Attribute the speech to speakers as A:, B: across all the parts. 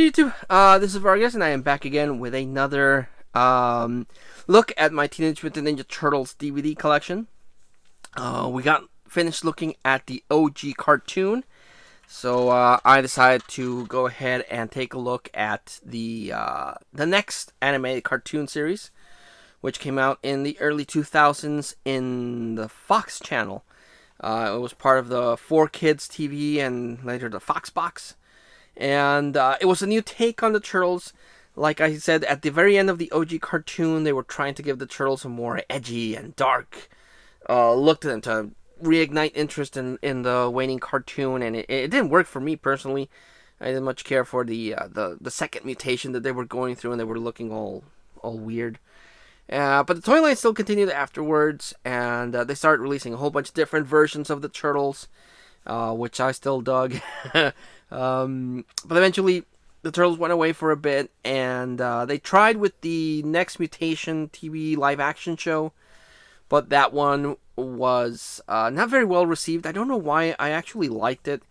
A: YouTube? This is Vargas, and I am back again with another look at my Teenage Mutant Ninja Turtles DVD collection. We got finished looking at the OG cartoon, so I decided to go ahead and take a look at the next animated cartoon series, which came out in the early 2000s in the Fox channel. It was part of the 4Kids TV and later the Fox Box. And it was a new take on the Turtles. Like I said, at the very end of the OG cartoon, they were trying to give the Turtles a more edgy and dark look to them to reignite interest in the waning cartoon. And it didn't work for me personally. I didn't much care for the second mutation that they were going through, and they were looking all weird. But the toy line still continued afterwards, and they started releasing a whole bunch of different versions of the Turtles, which I still dug. But eventually, the Turtles went away for a bit, and they tried with the Next Mutation TV live-action show, but that one was not very well received. I don't know why. I actually liked it.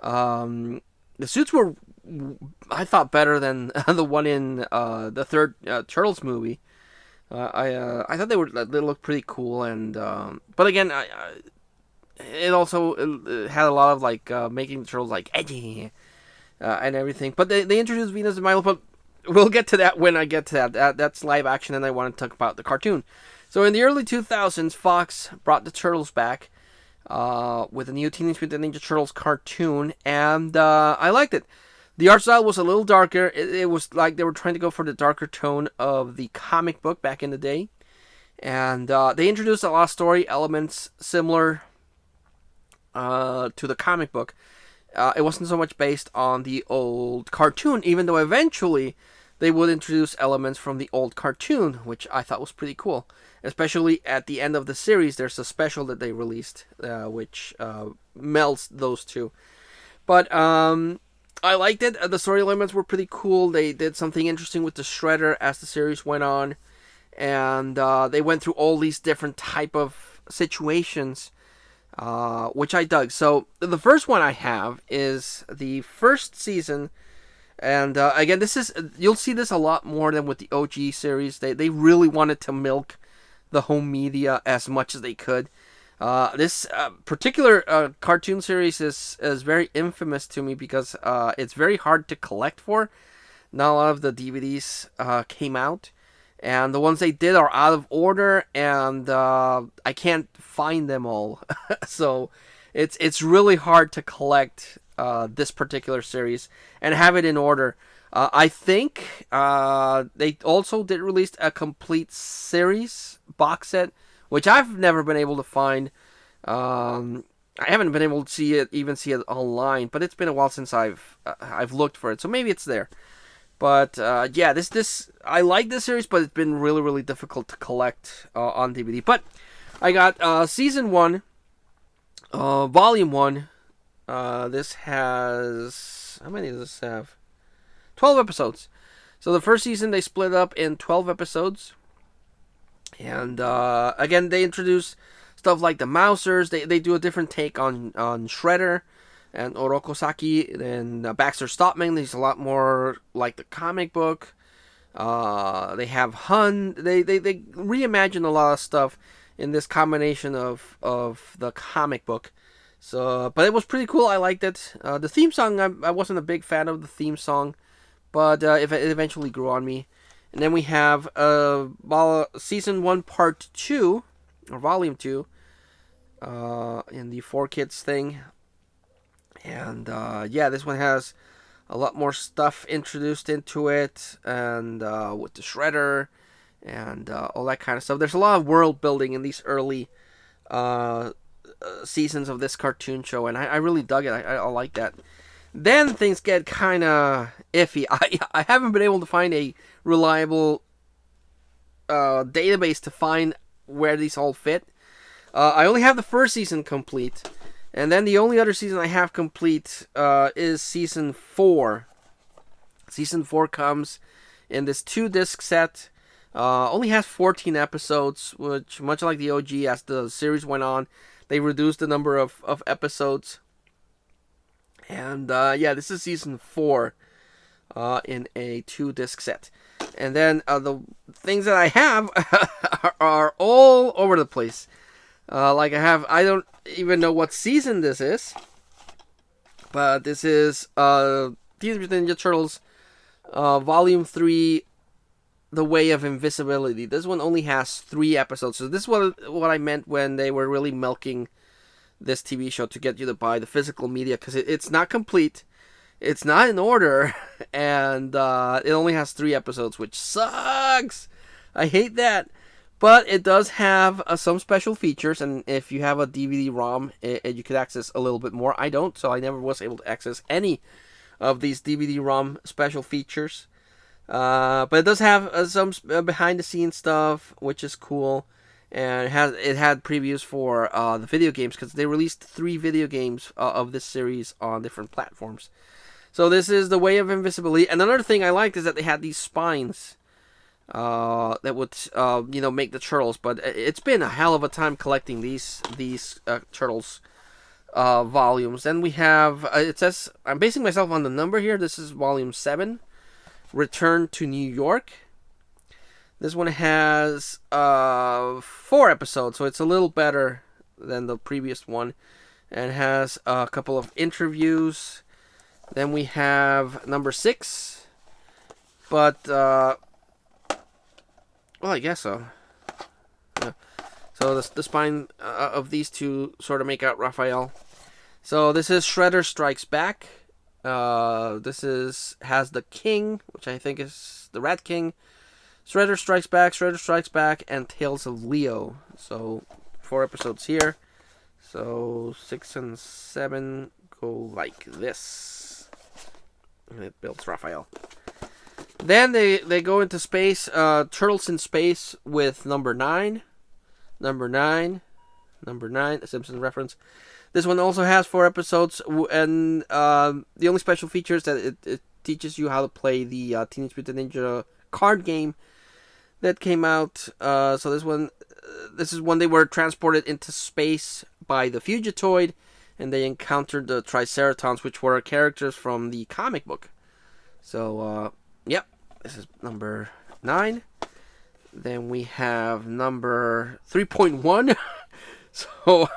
A: The suits were, I thought, better than the one in the third Turtles movie. I thought they looked pretty cool, and but again, it also had a lot of making the Turtles edgy and everything. But they introduced Venus and Milo, but we'll get to that when I get to that. That's live action, and I want to talk about the cartoon. So in the early 2000s, Fox brought the Turtles back with a new Teenage Mutant Ninja Turtles cartoon, and I liked it. The art style was a little darker. It was like they were trying to go for the darker tone of the comic book back in the day. And they introduced a lot of story elements similar to the comic book. It wasn't so much based on the old cartoon, even though eventually they would introduce elements from the old cartoon, which I thought was pretty cool. Especially at the end of the series, there's a special that they released, which melds those two. But I liked it. The story elements were pretty cool. They did something interesting with the Shredder as the series went on. And they went through all these different type of situations, which I dug. So the first one I have is the first season. And again, you'll see this a lot more than with the OG series. They really wanted to milk the home media as much as they could. This particular cartoon series is very infamous to me because it's very hard to collect for. Not a lot of the DVDs came out, and the ones they did are out of order, and I can't find them all. So it's really hard to collect this particular series and have it in order. I think they also did release a complete series box set, which I've never been able to find. I haven't been able to see it online, but it's been a while since I've looked for it, so maybe it's there. But yeah, this I like this series, but it's been really, really difficult to collect on DVD. But I got season 1, volume 1. This has, how many does this have? 12 episodes. So the first season they split up in 12 episodes. And again, they introduce stuff like the Mousers. They do a different take on Shredder and Orokosaki than Baxter Stockman. He's a lot more like the comic book. They have Hun. They reimagine a lot of stuff in this combination of the comic book. So, but it was pretty cool. I liked it. The theme song, I wasn't a big fan of the theme song, but it eventually grew on me. And then we have season 1, part 2, or volume 2, in the 4Kids thing. And yeah, this one has a lot more stuff introduced into it, and with the Shredder and all that kind of stuff. There's a lot of world building in these early seasons of this cartoon show, and I really dug it. I like that. Then things get kind of iffy. I haven't been able to find a reliable database to find where these all fit. I only have the first season complete, and then the only other season I have complete is season 4. Season 4 comes in this 2-disc set. Only has 14 episodes, which, much like the OG, as the series went on, they reduced the number of episodes. And yeah, this is season 4. in a 2-disc set. And then the things that I have are all over the place. I don't even know what season this is, but this is Teenage Mutant Ninja Turtles Volume 3, The Way of Invisibility. This one only has 3 episodes, so this is what I meant when they were really milking this TV show to get you to buy the physical media, because it's not complete, it's not in order, and it only has 3 episodes, which sucks. I hate that. But it does have some special features, and if you have a DVD-ROM, you could access a little bit more. I don't, so I never was able to access any of these DVD-ROM special features. But it does have some behind-the-scenes stuff, which is cool. And it had previews for the video games, because they released 3 video games of this series on different platforms. So this is The Way of Invisibility. And another thing I liked is that they had these spines that would make the turtles. But it's been a hell of a time collecting these turtles volumes. Then we have it says, I'm basing myself on the number here. This is volume 7, Return to New York. This one has 4 episodes, so it's a little better than the previous one, and has a couple of interviews. Then we have number 6, but well, I guess so. Yeah. So the spine of these two sort of make out Raphael. So this is Shredder Strikes Back. This has the King, which I think is the Rat King. Shredder Strikes Back, and Tales of Leo. So 4 episodes here. So 6 and 7 go like this. And it builds Raphael. Then they go into space. Turtles in Space with number 9. Number 9. A Simpsons reference. This one also has 4 episodes. And the only special feature is that it teaches you how to play the Teenage Mutant Ninja card game that came out. So this is when they were transported into space by the Fugitoid, and they encountered the Triceratons, which were characters from the comic book. So, yep, this is number 9. Then we have number 3.1. So,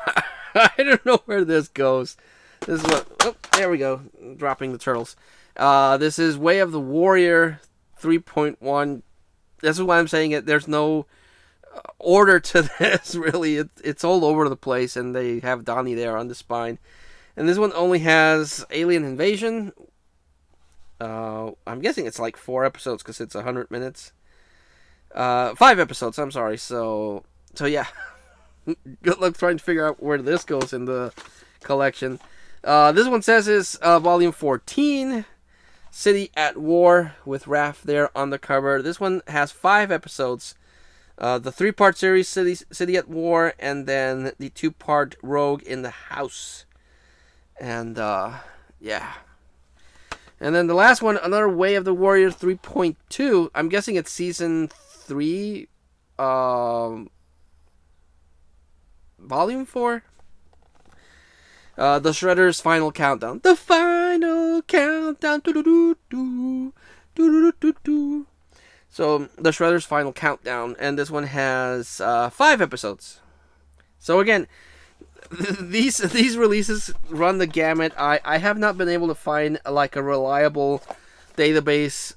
A: I don't know where this goes. This is there we go, dropping the turtles. This is Way of the Warrior 3.1. This is why I'm saying it. There's no order to this, really. It's all over the place, and they have Donnie there on the spine. And this one only has Alien Invasion. I'm guessing it's like 4 episodes, because it's 100 minutes. 5 episodes, I'm sorry. So yeah. Good luck trying to figure out where this goes in the collection. This one says is volume 14. City at War, with Raph there on the cover. This one has 5 episodes. The 3-part series, City at War, and then the 2-part Rogue in the House. And, yeah. And then the last one, another Way of the Warrior 3.2. I'm guessing it's season 3, volume 4. The Shredder's Final Countdown. The Final Countdown. So, the Shredder's Final Countdown. And this one has 5 episodes. So, again, these releases run the gamut. I have not been able to find like a reliable database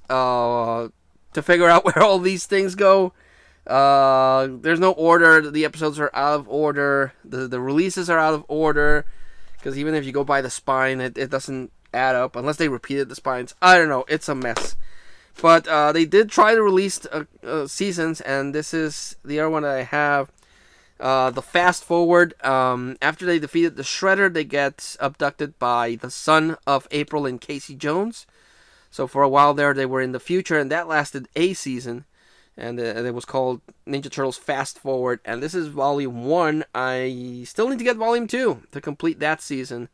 A: to figure out where all these things go. There's no order. The episodes are out of order. The releases are out of order. Because even if you go by the spine, it doesn't add up. Unless they repeated the spines. I don't know. It's a mess. But they did try to release seasons. And this is the other one that I have. The Fast Forward. After they defeated the Shredder, they get abducted by the son of April and Casey Jones. So for a while there, they were in the future. And that lasted a season. And it was called Ninja Turtles Fast Forward. And this is Volume 1. I still need to get Volume 2 to complete that season.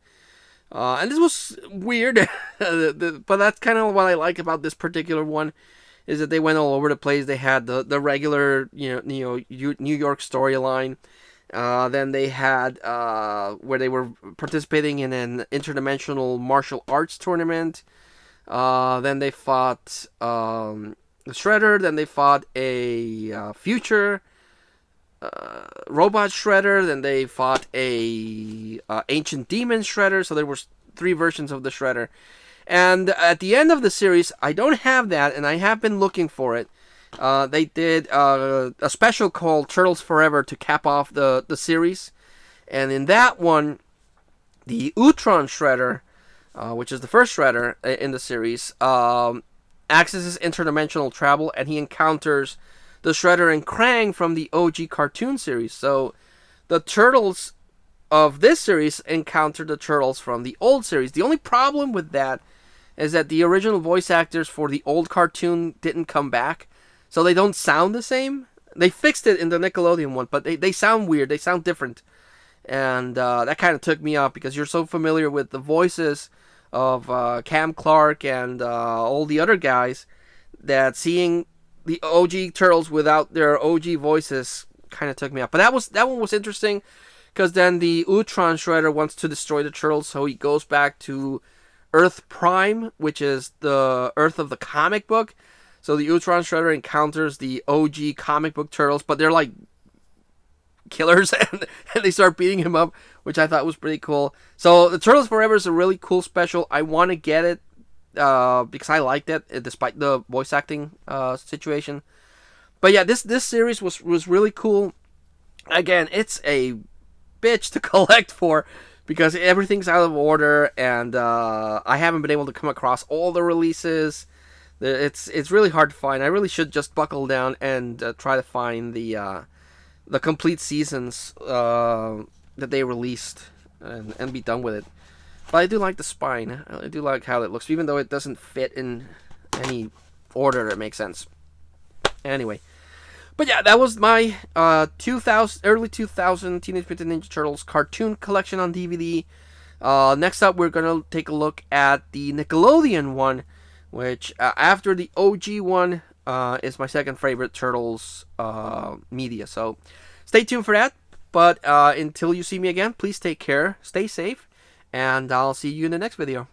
A: And this was weird. But that's kind of what I like about this particular one. Is that they went all over the place. They had the regular New York storyline. Then they had where they were participating in an interdimensional martial arts tournament. Then they fought the Shredder. Then they fought a future robot Shredder. Then they fought a ancient demon Shredder. So there was 3 versions of the Shredder. And at the end of the series, I don't have that, and I have been looking for it. They did a special called Turtles Forever to cap off the series. And in that one, the Utron Shredder, which is the first Shredder in the series, accesses interdimensional travel, and he encounters the Shredder and Krang from the OG cartoon series. So the Turtles of this series encounter the Turtles from the old series. The only problem with that is that the original voice actors for the old cartoon didn't come back, so they don't sound the same. They fixed it in the Nickelodeon one, but they sound weird. They sound different. And that kind of took me off because you're so familiar with the voices of Cam Clark and all the other guys that seeing the OG Turtles without their OG voices kind of took me off. But that one was interesting because then the Utron Shredder wants to destroy the Turtles, so he goes back to Earth Prime, which is the Earth of the comic book. So the Utron Shredder encounters the OG comic book Turtles, but they're like killers, and they start beating him up, which I thought was pretty cool. So the Turtles Forever is a really cool special. I want to get it because I liked it, despite the voice acting situation. But yeah, this series was really cool. Again, it's a bitch to collect for because everything's out of order, and I haven't been able to come across all the releases. It's really hard to find. I really should just buckle down and try to find the complete seasons that they released and be done with it. But I do like the spine. I do like how it looks, even though it doesn't fit in any order that makes sense. Anyway. But yeah, that was my early 2000 Teenage Mutant Ninja Turtles cartoon collection on DVD. Next up, we're going to take a look at the Nickelodeon one, which after the OG one is my second favorite Turtles media. So stay tuned for that. But until you see me again, please take care, stay safe, and I'll see you in the next video.